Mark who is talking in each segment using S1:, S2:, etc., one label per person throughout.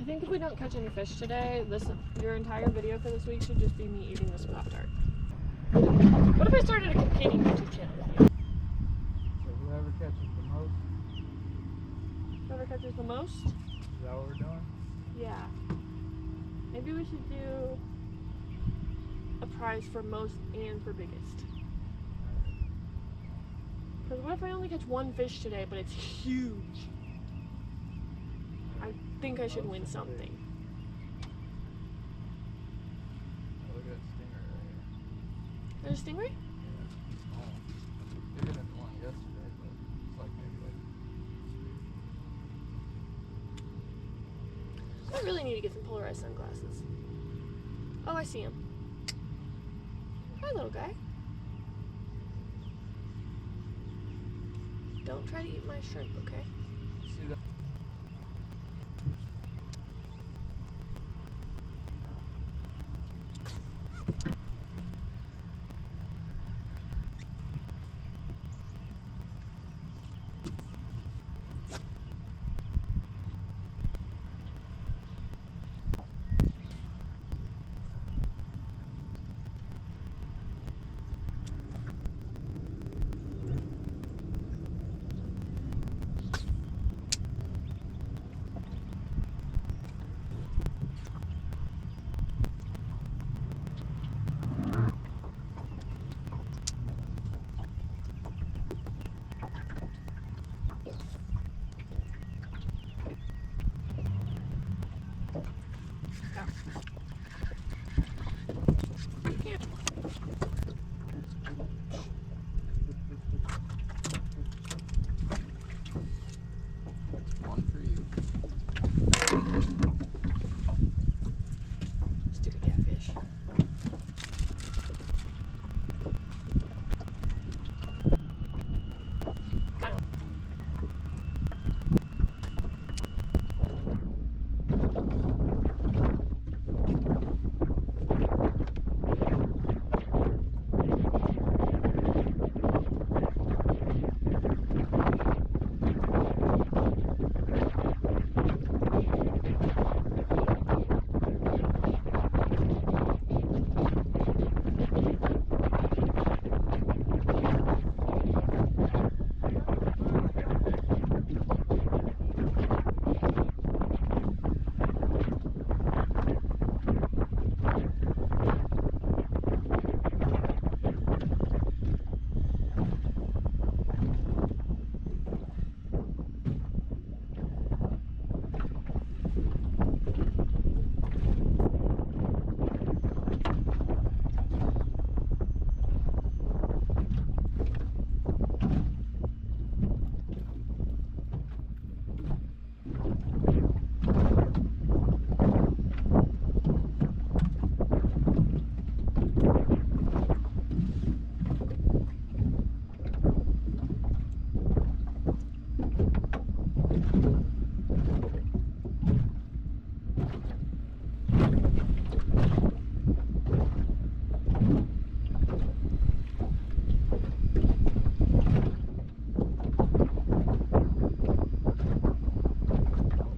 S1: I think if we don't catch any fish today, your entire video for this week should just be me eating this Pop-Tart. What if I started a competing YouTube channel with you?
S2: So whoever catches the most?
S1: Whoever catches the most?
S2: Is that what we're doing?
S1: Yeah. Maybe we should do a prize for most and for biggest. Because what if I only catch one fish today, but it's huge? I think I should win something.
S2: Oh, look at that stinger right here.
S1: There's a stingray?
S2: Yeah, it's small. It's bigger than the one yesterday, but it's like maybe like.
S1: I really need to get some polarized sunglasses. Oh, I see him. Hi, little guy. Don't try to eat my shrimp, okay?
S2: See that? One for you.
S1: Stupid catfish.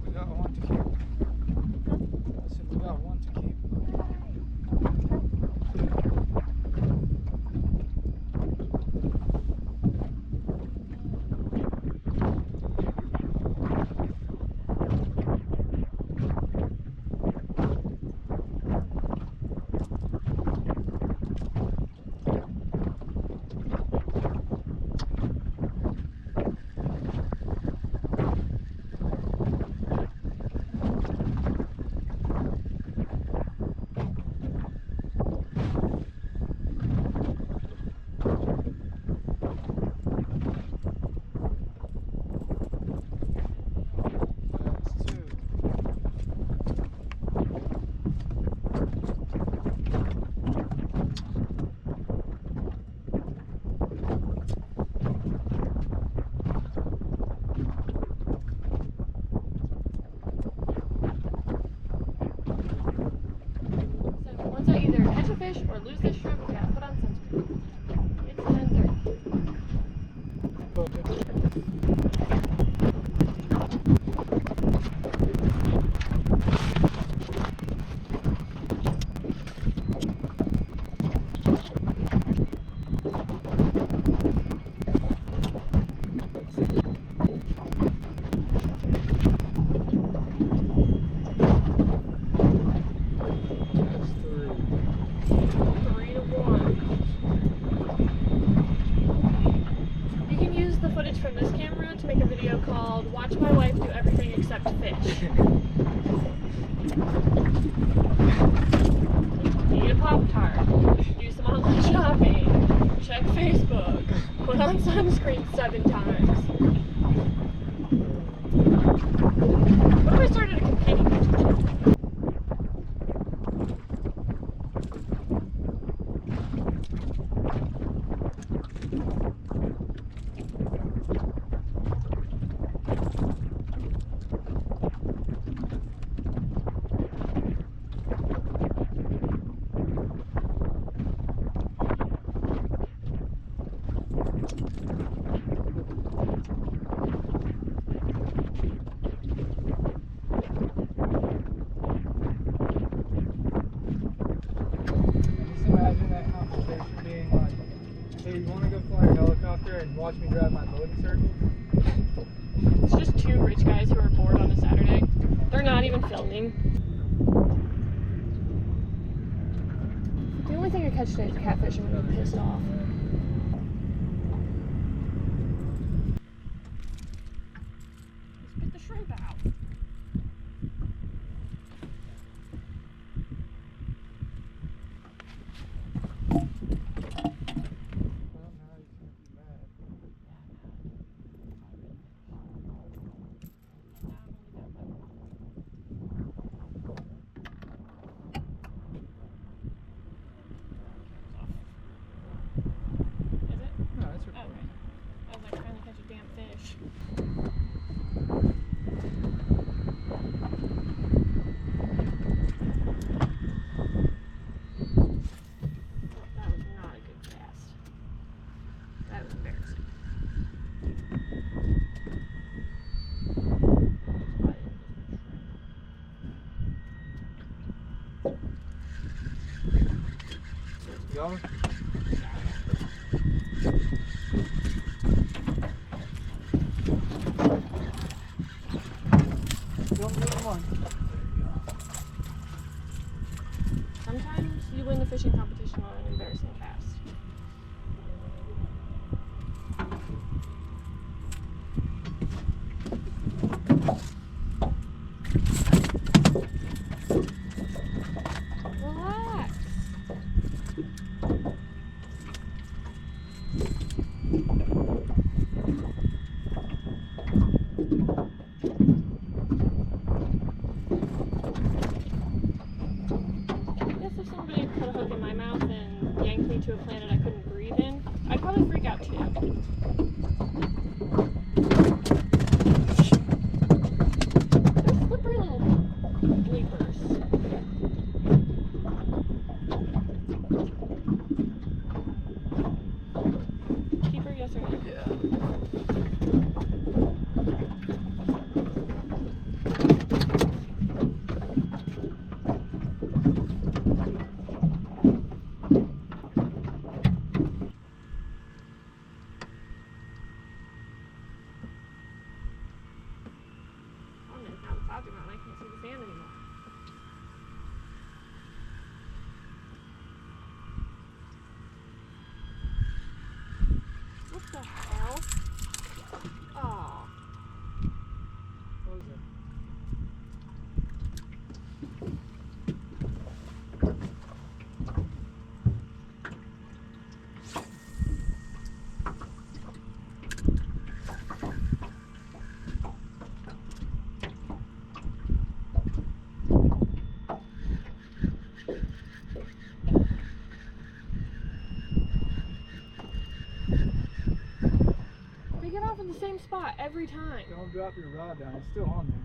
S2: We got one to keep. I said we got one to keep. That's two.
S1: So once I either catch a fish or lose this shrimp, we gotta put on sunscreen. It's 10:30.
S2: Okay.
S1: on sunscreen 7 times. What if I started a competing YouTube channel?
S2: Just imagine that conversation being like, hey, you want to go fly a helicopter and watch me drive my boat in circles?
S1: It's just 2 rich guys who are bored on a Saturday. They're not even filming. The only thing I catch today is catfish. I'm gonna be pissed off. Spit the shrimp out.
S2: Well, now he's going to be mad.
S1: Is it?
S2: No, that's
S1: Okay.
S2: recording.
S1: I was like trying to catch a damn fish. That was not a good cast. That was embarrassing.
S2: Y'all? Don't leave him on.
S1: Sometimes you win the fishing competition on an embarrassing cast. Relax. I guess if somebody put a hook in my mouth and yanked me to a planet I couldn't breathe in, I'd probably freak out too. They're slippery little bleepers. Keeper, yes or no?
S2: Yeah.
S1: Oh no, now the clouds are gone. I can't see the sand anymore. What the hell? Aw.
S2: What was it?
S1: They get off in the same spot every time.
S2: Don't drop your rod down. It's still on there.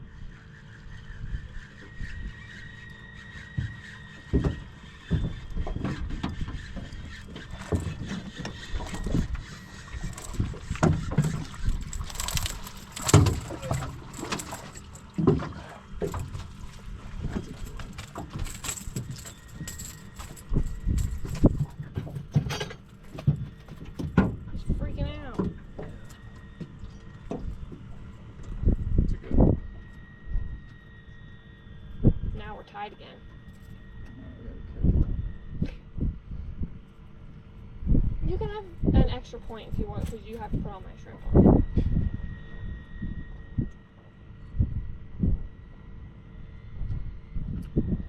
S1: Just freaking out.
S2: It's a good one.
S1: Now we're tied again. You can have an extra point if you want, because you have to put all my shrimp on.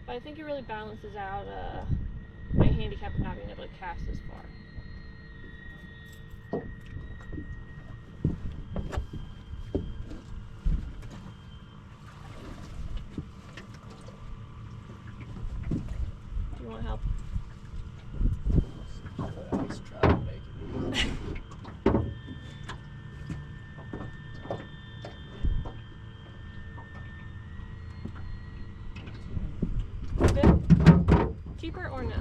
S1: But I think it really balances out my handicap of not being able to cast this far. want help?
S2: Let's try to make it easy.
S1: Good? Keeper or no?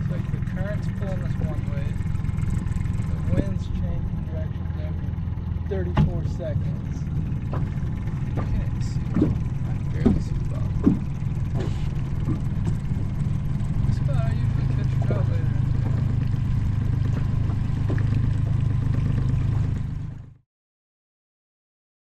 S2: It's like the current's pulling us one way. The wind's changing directions every 34 seconds. Can't see.